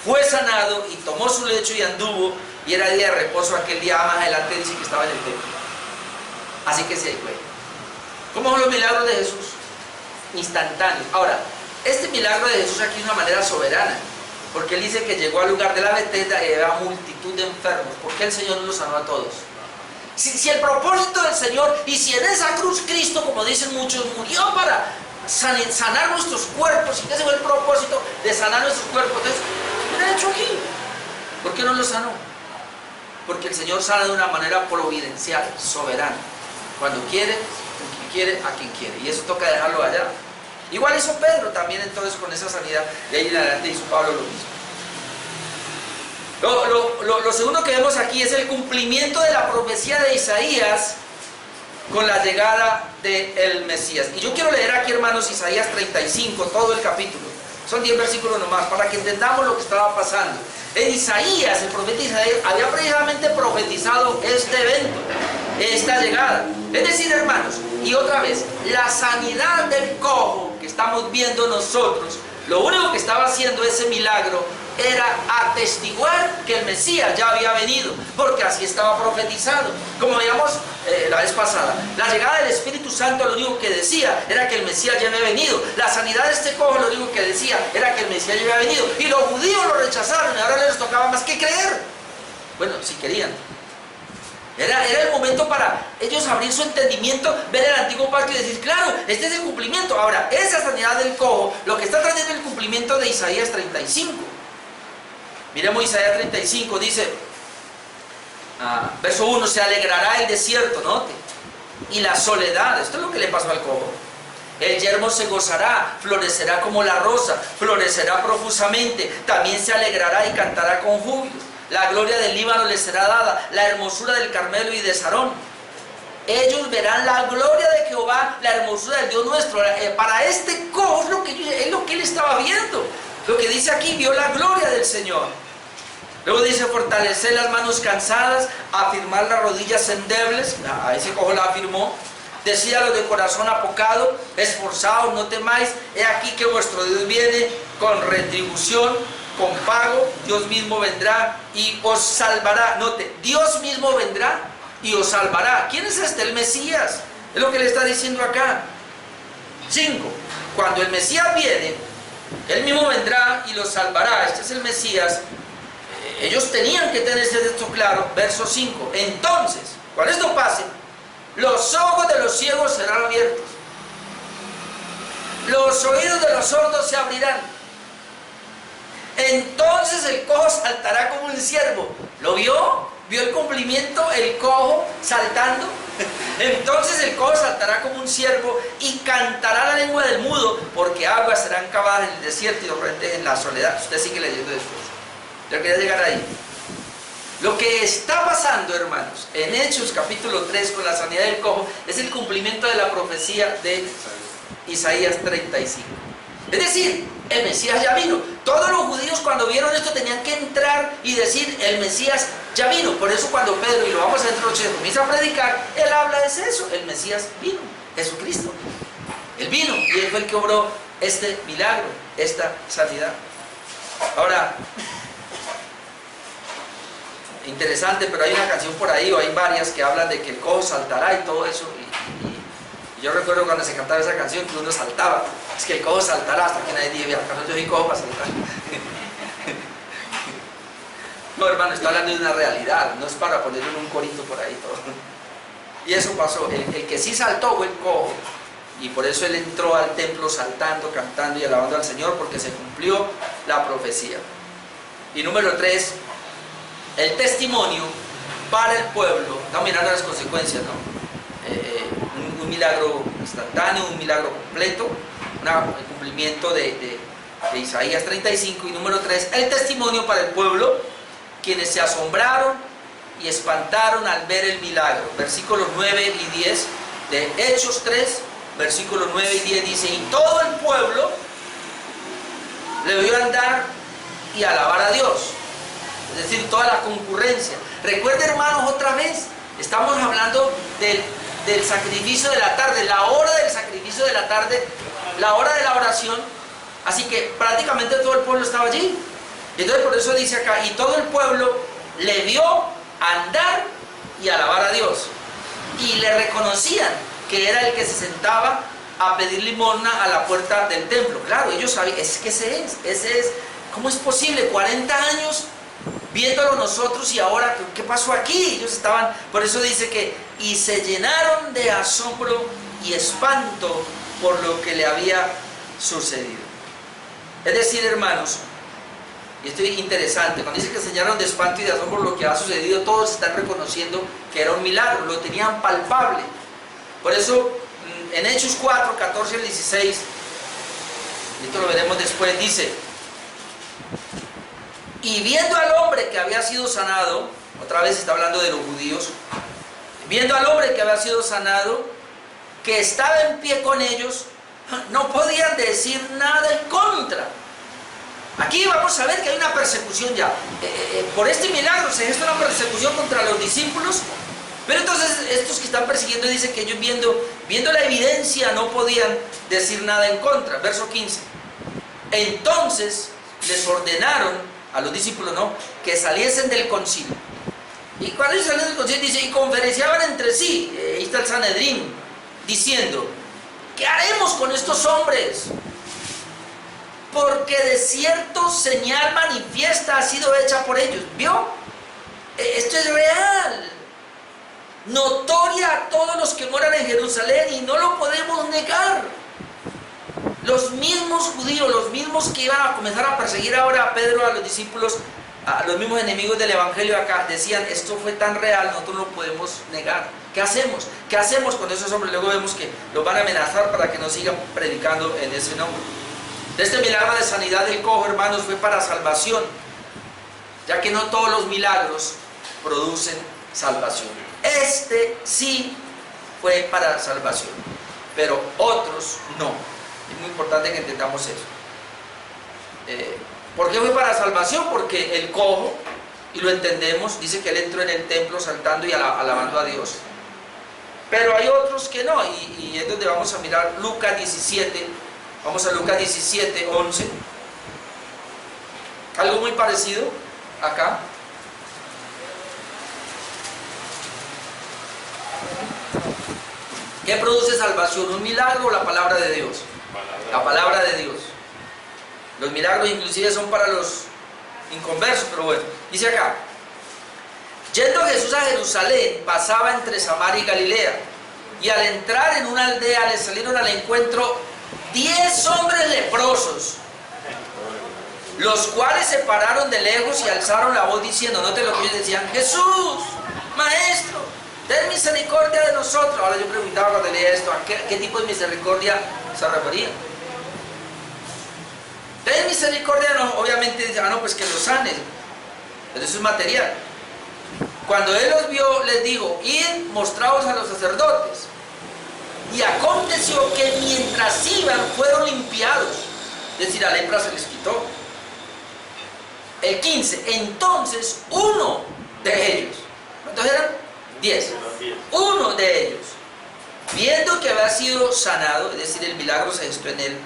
fue sanado y tomó su lecho y anduvo, y era día de reposo aquel día. Más adelante dice que estaba en el templo. Así que se fue. ¿Cómo son los milagros de Jesús? Instantáneos. Ahora, este milagro de Jesús aquí es una manera soberana, porque él dice que llegó al lugar de la Betesda y había multitud de enfermos. ¿Por qué el Señor no los sanó a todos? Si el propósito del Señor, y si en esa cruz Cristo, como dicen muchos, murió para sanar nuestros cuerpos, y ese fue el propósito de sanar nuestros cuerpos. Entonces, ¿qué ha hecho aquí? ¿Por qué no lo sanó? Porque el Señor sana de una manera providencial, soberana, cuando quiere, con quien quiere, a quien quiere, y eso toca dejarlo allá. Igual hizo Pedro también entonces con esa sanidad, y ahí en adelante hizo Pablo lo mismo. Lo segundo que vemos aquí es el cumplimiento de la profecía de Isaías con la llegada del Mesías. Y yo quiero leer aquí, hermanos, Isaías 35, todo el capítulo. Son 10 versículos nomás, para que entendamos lo que estaba pasando. En Isaías, el profeta Isaías había precisamente profetizado este evento, esta llegada. Es decir, hermanos, y otra vez, la sanidad del cojo que estamos viendo nosotros, lo único que estaba haciendo ese milagro era atestiguar que el Mesías ya había venido, porque así estaba profetizado. Como veíamos la vez pasada, la llegada del Espíritu Santo lo único que decía era que el Mesías ya había venido. La sanidad de este cojo lo único que decía era que el Mesías ya había venido. Y los judíos lo rechazaron y ahora les tocaba más que creer. Bueno, si querían. Era el momento para ellos abrir su entendimiento, ver el antiguo pacto y decir, claro, este es el cumplimiento. Ahora, esa sanidad del cojo, lo que está trayendo el cumplimiento de Isaías 35. Miremos Isaías 35, dice, verso 1, se alegrará el desierto, note, y la soledad. Esto es lo que le pasó al cojo. El yermo se gozará, florecerá como la rosa, florecerá profusamente, también se alegrará y cantará con júbilo. La gloria del Líbano les será dada, la hermosura del Carmelo y de Sarón. Ellos verán la gloria de Jehová, la hermosura del Dios nuestro. Para este cojo es lo que él estaba viendo. Lo que dice aquí, vio la gloria del Señor. Luego dice, fortalecer las manos cansadas, afirmar las rodillas endebles. A ese cojo la afirmó. Decía a los de corazón apocado, esforzados, no temáis. He aquí que vuestro Dios viene con retribución, con pago. Dios mismo vendrá y os salvará. Note, Dios mismo vendrá y os salvará. ¿Quién es este? El Mesías. Es lo que le está diciendo acá. 5. Cuando el Mesías viene, él mismo vendrá y los salvará. Este es el Mesías. Ellos tenían que tener esto claro. Verso 5. Entonces, cuando esto pase, los ojos de los ciegos serán abiertos, los oídos de los sordos se abrirán. Entonces el cojo saltará como un ciervo. ¿Lo vio? ¿Vio el cumplimiento? El cojo saltando. Entonces el cojo saltará como un ciervo y cantará la lengua del mudo, porque aguas serán cavadas en el desierto y torrentes en la soledad. Usted sigue leyendo después. Yo quería llegar ahí. Lo que está pasando, hermanos, en Hechos capítulo 3 con la sanidad del cojo es el cumplimiento de la profecía de Isaías 35. Es decir, el Mesías ya vino. Todos los judíos cuando vieron esto tenían que entrar y decir, el Mesías ya vino. Por eso cuando Pedro, y lo vamos a ver dentro de noche, comienza a predicar, él habla de eso, el Mesías vino, Jesucristo. Él vino y él fue el que obró este milagro, esta sanidad. Ahora, interesante, pero hay una canción por ahí, o hay varias que hablan de que el cojo saltará y todo eso. Y yo recuerdo cuando se cantaba esa canción que uno saltaba. Es que el cojo saltará, hasta que nadie diga, mira, yo soy cojo para saltar. No, hermano, está hablando de una realidad, no es para ponerlo en un corito por ahí todo. Y eso pasó. El que sí saltó fue el cojo. Y por eso él entró al templo saltando, cantando y alabando al Señor, porque se cumplió la profecía. Y número 3, el testimonio para el pueblo. Estamos mirando las consecuencias, ¿no? Un milagro instantáneo, un milagro completo, el cumplimiento de Isaías 35. Y número 3, el testimonio para el pueblo, quienes se asombraron y espantaron al ver el milagro. Versículos 9 y 10 de Hechos 3, versículos 9 y 10 dice, y todo el pueblo le oyó andar y alabar a Dios. Es decir, toda la concurrencia. Recuerden, hermanos, otra vez, estamos hablando del sacrificio de la tarde, la hora del sacrificio de la tarde, la hora de la oración. Así que prácticamente todo el pueblo estaba allí. Entonces por eso dice acá, y todo el pueblo le vio andar y alabar a Dios. Y le reconocían que era el que se sentaba a pedir limosna a la puerta del templo. Claro, ellos sabían, es que ese es, ¿cómo es posible? 40 años viéndolo nosotros y ahora, ¿qué pasó aquí? Ellos estaban, por eso dice que, y se llenaron de asombro y espanto por lo que le había sucedido. Es decir, hermanos, y esto es interesante, cuando dice que enseñaron de espanto y de asombro lo que ha sucedido, todos están reconociendo que era un milagro, lo tenían palpable. Por eso, en Hechos 4, 14 al 16, y esto lo veremos después, dice: y viendo al hombre que había sido sanado, otra vez está hablando de los judíos, viendo al hombre que había sido sanado, que estaba en pie con ellos, no podían decir nada en contra. Aquí vamos a ver que hay una persecución ya. Por este milagro se gesta una persecución contra los discípulos, pero entonces estos que están persiguiendo dicen que ellos viendo la evidencia no podían decir nada en contra. Verso 15. Entonces les ordenaron a los discípulos, ¿no?, que saliesen del concilio. Y cuando ellos salieron del concilio, dice, y conferenciaban entre sí, ahí está el Sanedrín, diciendo: ¿qué haremos con estos hombres? Porque de cierto señal manifiesta ha sido hecha por ellos. ¿Vio? Esto es real, notoria a todos los que moran en Jerusalén, y no lo podemos negar. Los mismos judíos, los mismos que iban a comenzar a perseguir ahora a Pedro, a los discípulos, a los mismos enemigos del evangelio acá, decían: esto fue tan real, nosotros no lo podemos negar. ¿Qué hacemos? ¿Qué hacemos con esos hombres? Luego vemos que los van a amenazar para que no sigan predicando en ese nombre. Este milagro de sanidad del cojo, hermanos, fue para salvación, ya que no todos los milagros producen salvación. Este sí fue para salvación, pero otros no. Es muy importante que entendamos eso. ¿Por qué fue para salvación? Porque el cojo, y lo entendemos, dice que él entró en el templo saltando y alabando a Dios. Pero hay otros que no, y es donde vamos a mirar Lucas 17. Vamos a Lucas 17, 11. Algo muy parecido acá. ¿Qué produce salvación? ¿Un milagro o la palabra de Dios? La palabra de Dios. Los milagros inclusive son para los inconversos, pero bueno, dice acá: yendo Jesús a Jerusalén, pasaba entre Samaria y Galilea, y al entrar en una aldea le salieron al encuentro 10 hombres leprosos, los cuales se pararon de lejos y alzaron la voz diciendo, noten lo que ellos decían: Jesús, Maestro, ten misericordia de nosotros. Ahora yo preguntaba cuando leía esto, ¿a qué tipo de misericordia se refería? Ten misericordia, no, obviamente, no, pues que los sanes, pero eso es material. Cuando él los vio, les dijo: id, mostraos a los sacerdotes. Y aconteció que mientras iban, fueron limpiados, es decir, la lepra se les quitó. El 15, entonces uno de ellos, ¿cuántos eran? 10. Uno de ellos, viendo que había sido sanado, es decir, el milagro se gestó en él,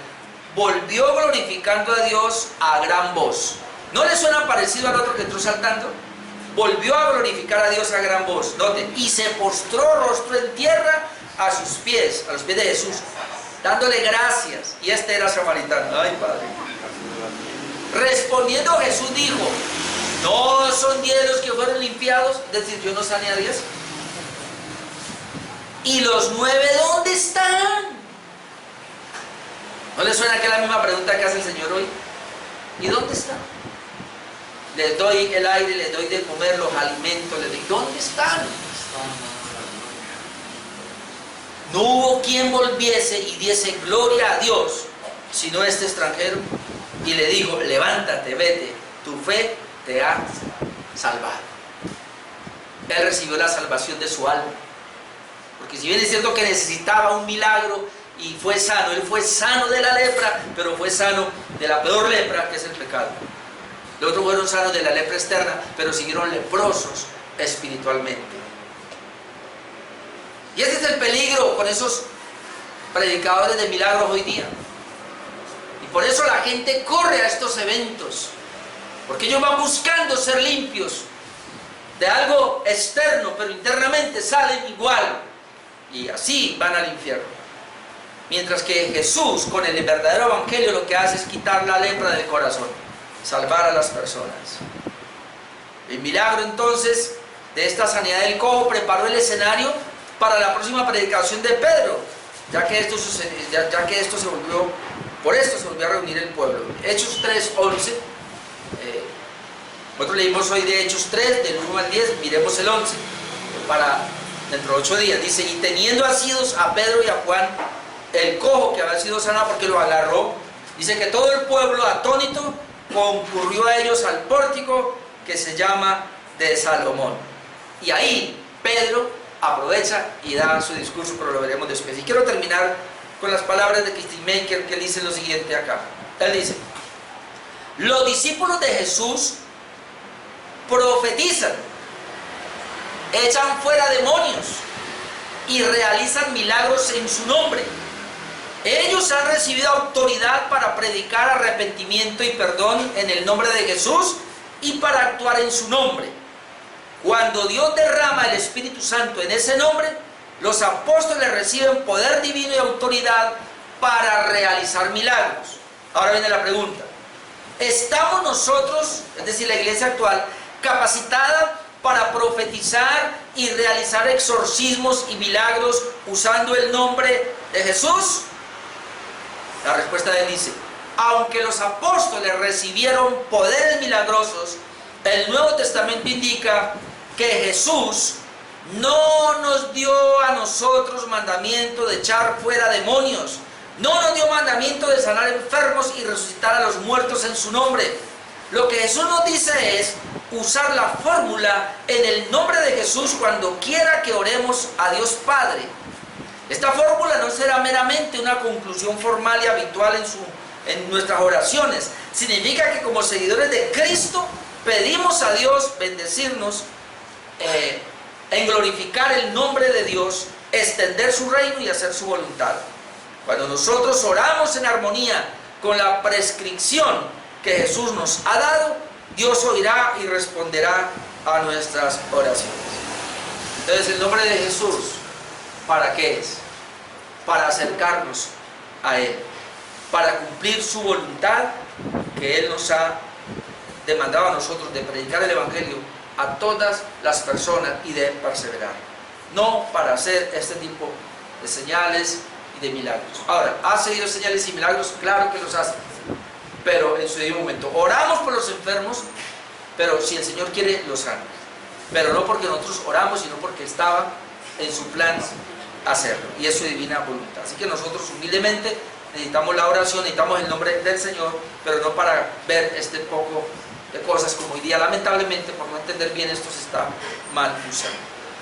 volvió glorificando a Dios a gran voz. ¿No le suena parecido al otro que entró saltando? Volvió a glorificar a Dios a gran voz. Noten, y se postró rostro en tierra a sus pies, a los pies de Jesús, dándole gracias. Y este era samaritano. Ay, Padre. Respondiendo Jesús dijo: ¿no son 10 los que fueron limpiados? Es decir, yo no sané a 10. ¿Y los 9 dónde están? ¿No le suena que es la misma pregunta que hace el Señor hoy? ¿Y dónde están? Les doy el aire, les doy de comer, los alimentos, les doy. ¿Dónde están? No hubo quien volviese y diese gloria a Dios, sino este extranjero. Y le dijo: levántate, vete, tu fe te ha salvado. Él recibió la salvación de su alma. Porque si bien es cierto que necesitaba un milagro y fue sano, él fue sano de la lepra, pero fue sano de la peor lepra, que es el pecado. Los otros fueron sanos de la lepra externa, pero siguieron leprosos espiritualmente. Y ese es el peligro con esos predicadores de milagros hoy día. Y por eso la gente corre a estos eventos, porque ellos van buscando ser limpios de algo externo, pero internamente salen igual, y así van al infierno. Mientras que Jesús, con el verdadero evangelio, lo que hace es quitar la lepra del corazón, salvar a las personas. El milagro entonces de esta sanidad del cojo preparó el escenario para la próxima predicación de Pedro, ya que esto se volvió, por esto se volvió a reunir el pueblo. Hechos 3:11, nosotros leímos hoy de Hechos 3, del 1 al 10, miremos el 11, para dentro de 8 días. Dice, y teniendo asidos a Pedro y a Juan, el cojo que había sido sanado porque lo agarró, dice que todo el pueblo atónito concurrió a ellos al pórtico que se llama de Salomón. Y ahí Pedro aprovecha y da su discurso, pero lo veremos después. Y quiero terminar con las palabras de Christmaker, que dice lo siguiente acá. Él dice, los discípulos de Jesús profetizan, echan fuera demonios y realizan milagros en su nombre. Ellos han recibido autoridad para predicar arrepentimiento y perdón en el nombre de Jesús y para actuar en su nombre. Cuando Dios derrama el Espíritu Santo en ese nombre, los apóstoles reciben poder divino y autoridad para realizar milagros. Ahora viene la pregunta: ¿estamos nosotros, es decir, la iglesia actual, capacitada para profetizar y realizar exorcismos y milagros usando el nombre de Jesús? La respuesta de él dice, aunque los apóstoles recibieron poderes milagrosos, el Nuevo Testamento indica que Jesús no nos dio a nosotros mandamiento de echar fuera demonios, no nos dio mandamiento de sanar enfermos y resucitar a los muertos en su nombre. Lo que Jesús nos dice es usar la fórmula en el nombre de Jesús cuando quiera que oremos a Dios Padre. Esta fórmula no será meramente una conclusión formal y habitual en nuestras oraciones. Significa que como seguidores de Cristo pedimos a Dios bendecirnos en glorificar el nombre de Dios, extender su reino y hacer su voluntad. Cuando nosotros oramos en armonía con la prescripción que Jesús nos ha dado, Dios oirá y responderá a nuestras oraciones. Entonces, el nombre de Jesús, ¿para qué es? Para acercarnos a Él, para cumplir su voluntad que Él nos ha demandado a nosotros de predicar el Evangelio a todas las personas y de perseverar, no para hacer este tipo de señales y de milagros. Ahora, ¿ha seguido señales y milagros? Claro que los hace, pero en su debido momento. Oramos por los enfermos, pero si el Señor quiere, los sana, pero no porque nosotros oramos, sino porque estaba en su plan hacerlo, y es su divina voluntad. Así que nosotros humildemente necesitamos la oración, necesitamos el nombre del Señor, pero no para ver este poco de cosas como hoy día, lamentablemente, por no entender bien esto, se está mal usando.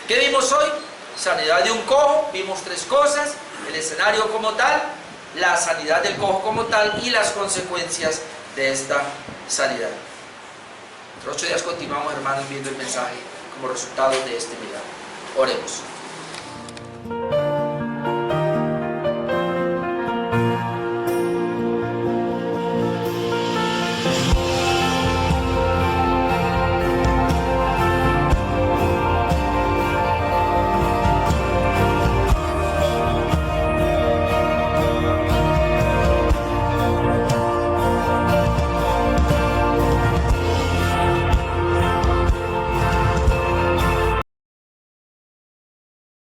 ¿Qué vimos hoy? Sanidad de un cojo, vimos 3 cosas: el escenario como tal, la sanidad del cojo como tal y las consecuencias de esta sanidad. Dentro de 8 días continuamos, hermanos, viendo el mensaje como resultado de este milagro. Oremos.